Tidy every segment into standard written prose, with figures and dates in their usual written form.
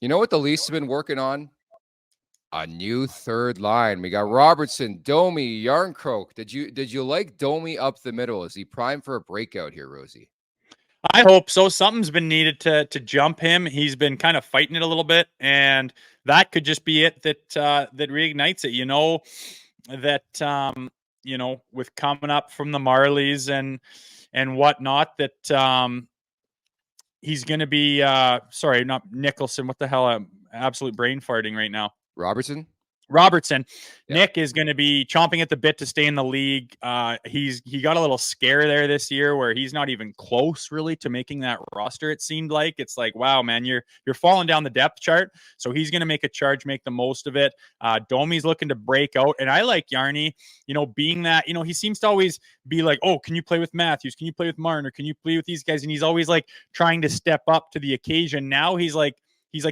You know what the Leafs have been working on? A new third line. We got Robertson, Domi, Yarncroke. Did you like Domi up the middle? Is he primed for a breakout here, Rosie? I hope so. Something's been needed to jump him. He's been kind of fighting it a little bit, and that could just be it that reignites it. With coming up from the Marlies and whatnot, that he's going to be. Sorry, not Nicholson. What the hell? I'm absolute brain farting right now. Robertson? Robertson. Yeah. Nick is going to be chomping at the bit to stay in the league. He got a little scare there this year where he's not even close really to making that roster. It seemed like it's like, wow, man, you're falling down the depth chart. So he's going to make a charge, make the most of it. Domi's looking to break out, and I like Yarny. Being that he seems to always be like, oh, can you play with Matthews? Can you play with Martin? Or can you play with these guys? And he's always like trying to step up to the occasion. Now he's like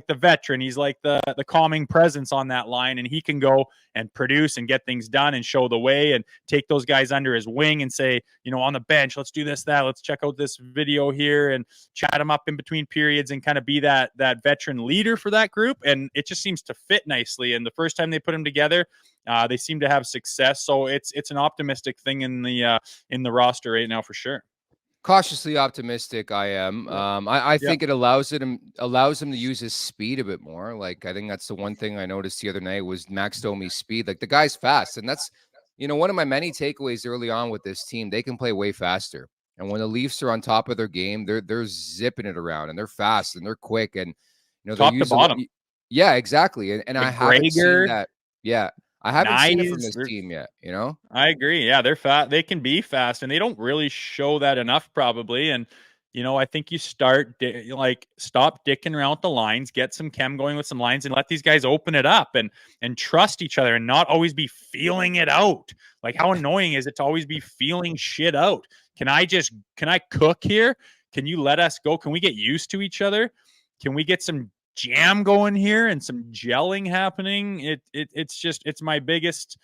the veteran. He's like the calming presence on that line, and he can go and produce and get things done and show the way and take those guys under his wing and say, on the bench, let's do this, that, let's check out this video here and chat him up in between periods and kind of be that veteran leader for that group. And it just seems to fit nicely. And the first time they put them together, they seem to have success. So it's an optimistic thing in the roster right now for sure. Cautiously optimistic, I am. I think it allows him to use his speed a bit more. Like, I think that's the one thing I noticed the other night was Max Domi's speed. Like, the guy's fast, and that's one of my many takeaways early on with this team. They can play way faster, and when the Leafs are on top of their game, they're zipping it around, and they're fast and they're quick, and they're top to bottom. Yeah, exactly. And I haven't seen that. Yeah. I haven't seen it from Nice. this team yet, I agree. Yeah, they're fast. They can be fast, and they don't really show that enough, probably. And I think you stop dicking around with the lines, get some chem going with some lines, and let these guys open it up and trust each other, and not always be feeling it out. Like, how annoying is it to always be feeling shit out? Can I cook here? Can you let us go? Can we get used to each other? Can we get some jam going here and some gelling happening? It's my biggest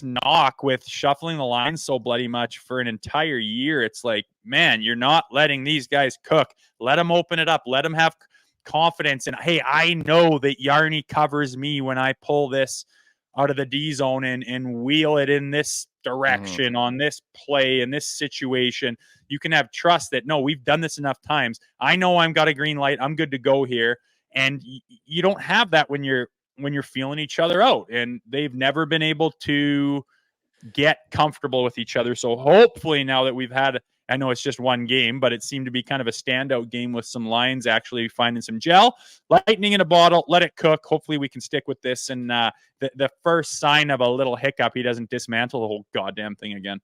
knock with shuffling the lines so bloody much for an entire year. It's like, man, you're not letting these guys cook. Let them open it up. Let them have confidence. And hey, I know that Yarny covers me when I pull this out of the D zone and wheel it in this direction on this play in this situation. You can have trust that, no, we've done this enough times. I know I've got a green light. I'm good to go here. And you don't have that when you're feeling each other out, and they've never been able to get comfortable with each other. So hopefully now that we've had, I know it's just one game, but it seemed to be kind of a standout game with some lines actually finding some gel, lightning in a bottle, let it cook. Hopefully we can stick with this. And the first sign of a little hiccup, he doesn't dismantle the whole goddamn thing again.